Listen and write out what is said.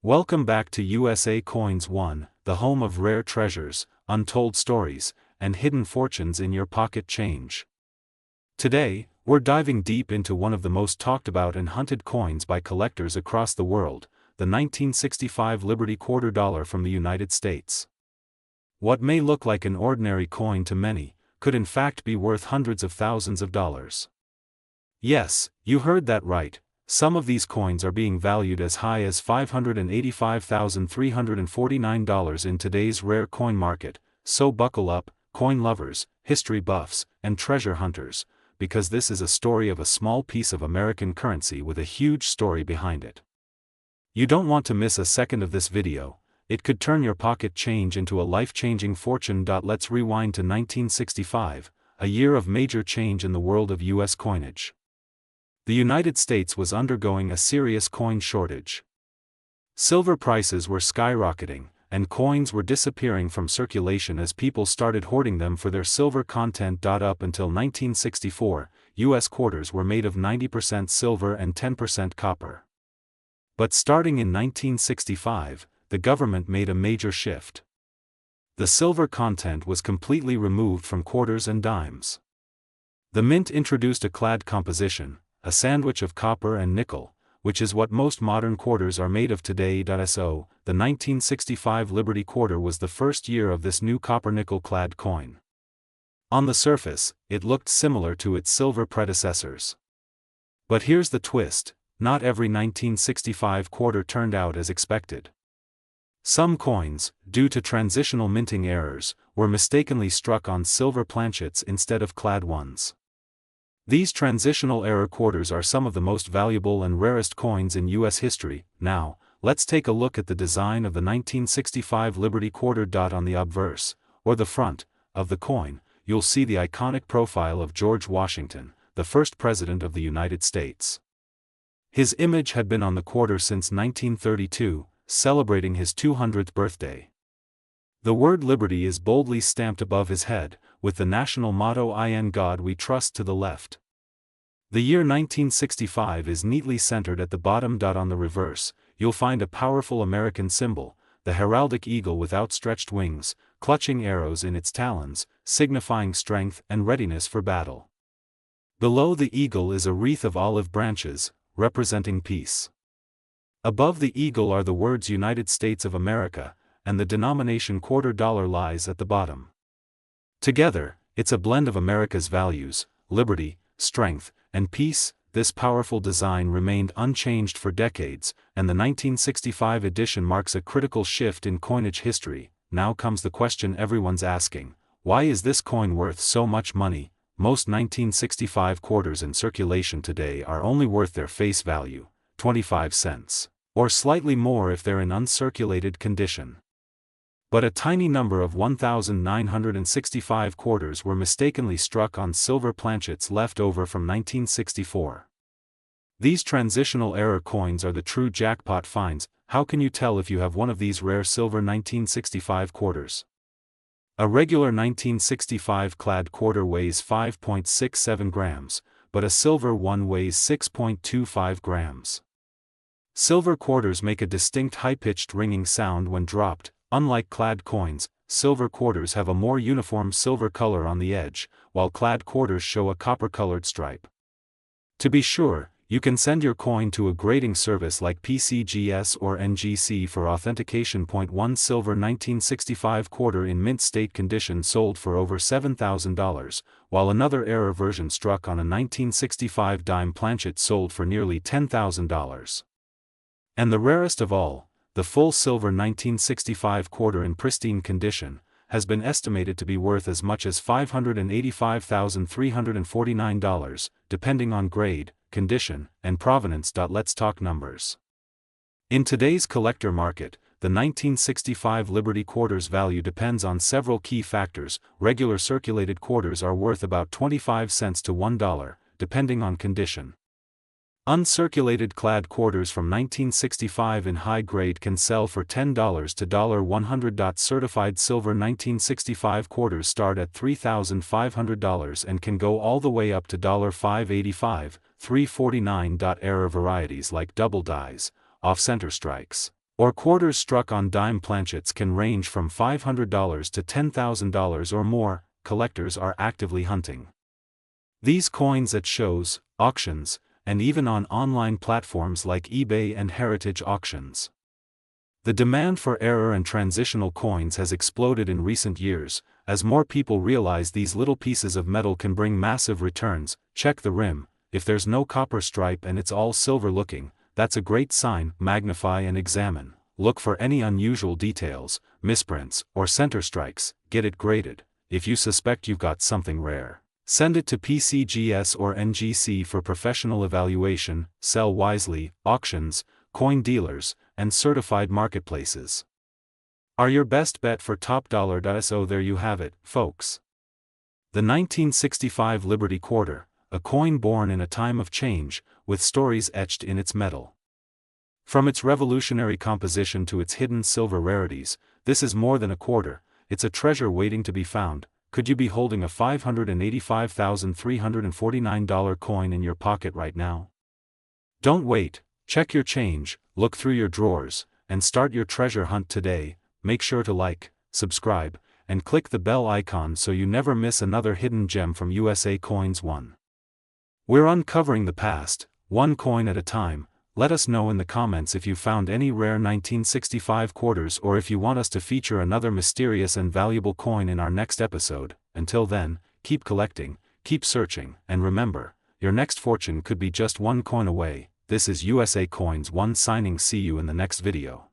Welcome back to USA Coins 1, the home of rare treasures, untold stories, and hidden fortunes in your pocket change. Today, we're diving deep into one of the most talked about and hunted coins by collectors across the world, the 1965 Liberty Quarter Dollar from the United States. What may look like an ordinary coin to many, could in fact be worth hundreds of thousands of dollars. Yes, you heard that right. Some of these coins are being valued as high as $585,349 in today's rare coin market, so buckle up, coin lovers, history buffs, and treasure hunters, because this is a story of a small piece of American currency with a huge story behind it. You don't want to miss a second of this video. It could turn your pocket change into a life-changing fortune. Let's rewind to 1965, a year of major change in the world of U.S. coinage. The United States was undergoing a serious coin shortage. Silver prices were skyrocketing, and coins were disappearing from circulation as people started hoarding them for their silver content. Up until 1964, U.S. quarters were made of 90% silver and 10% copper. But starting in 1965, the government made a major shift. The silver content was completely removed from quarters and dimes. The mint introduced a clad composition, a sandwich of copper and nickel, which is what most modern quarters are made of today. So, the 1965 Liberty Quarter was the first year of this new copper-nickel clad coin. On the surface, it looked similar to its silver predecessors. But here's the twist: not every 1965 quarter turned out as expected. Some coins, due to transitional minting errors, were mistakenly struck on silver planchets instead of clad ones. These transitional error quarters are some of the most valuable and rarest coins in U.S. history. Now, let's take a look at the design of the 1965 Liberty Quarter. On the obverse, or the front, of the coin, you'll see the iconic profile of George Washington, the first President of the United States. His image had been on the quarter since 1932, celebrating his 200th birthday. The word Liberty is boldly stamped above his head, with the national motto "In God We Trust" to the left. The year 1965 is neatly centered at the bottom. On the reverse, you'll find a powerful American symbol, the heraldic eagle with outstretched wings, clutching arrows in its talons, signifying strength and readiness for battle. Below the eagle is a wreath of olive branches, representing peace. Above the eagle are the words United States of America, and the denomination quarter dollar lies at the bottom. Together, it's a blend of America's values, liberty, strength, and peace. This powerful design remained unchanged for decades, and the 1965 edition marks a critical shift in coinage history. Now comes the question everyone's asking: why is this coin worth so much money? Most 1965 quarters in circulation today are only worth their face value, 25 cents, or slightly more if they're in uncirculated condition. But a tiny number of 1,965 quarters were mistakenly struck on silver planchets left over from 1964. These transitional error coins are the true jackpot finds. How can you tell if you have one of these rare silver 1965 quarters? A regular 1965 clad quarter weighs 5.67 grams, but a silver one weighs 6.25 grams. Silver quarters make a distinct high-pitched ringing sound when dropped. Unlike clad coins, silver quarters have a more uniform silver color on the edge, while clad quarters show a copper-colored stripe. To be sure, you can send your coin to a grading service like PCGS or NGC for authentication. One silver 1965 quarter in mint state condition sold for over $7,000, while another error version struck on a 1965 dime planchet sold for nearly $10,000. And the rarest of all, the full silver 1965 quarter in pristine condition, has been estimated to be worth as much as $585,349, depending on grade, condition, and provenance. Let's talk numbers. In today's collector market, the 1965 Liberty Quarter's value depends on several key factors. Regular circulated quarters are worth about 25 cents to $1, depending on condition. Uncirculated clad quarters from 1965 in high grade can sell for $10 to $100. Certified silver 1965 quarters start at $3,500 and can go all the way up to $585, $349. Error varieties like double dies, off-center strikes, Or quarters struck on dime planchets can range from $500 to $10,000 or more. Collectors are actively hunting these coins at shows, auctions, and even on online platforms like eBay and heritage auctions. The demand for error and transitional coins has exploded in recent years, as more people realize these little pieces of metal can bring massive returns. Check the rim. If there's no copper stripe and it's all silver looking, that's a great sign. Magnify and examine. Look for any unusual details, misprints, or center strikes. Get it graded. If you suspect you've got something rare, send it to PCGS or NGC for professional evaluation. Sell wisely. Auctions, coin dealers, and certified marketplaces are your best bet for top dollar. So there you have it, folks. The 1965 Liberty Quarter, a coin born in a time of change, with stories etched in its metal. From its revolutionary composition to its hidden silver rarities, this is more than a quarter, it's a treasure waiting to be found. Could you be holding a $585,349 coin in your pocket right now? Don't wait, check your change, look through your drawers, and start your treasure hunt today. Make sure to like, subscribe, and click the bell icon so you never miss another hidden gem from USA Coins One. We're uncovering the past, one coin at a time. Let us know in the comments if you found any rare 1965 quarters or if you want us to feature another mysterious and valuable coin in our next episode. Until then, keep collecting, keep searching, and remember, your next fortune could be just one coin away. This is USA Coins One signing. See you in the next video.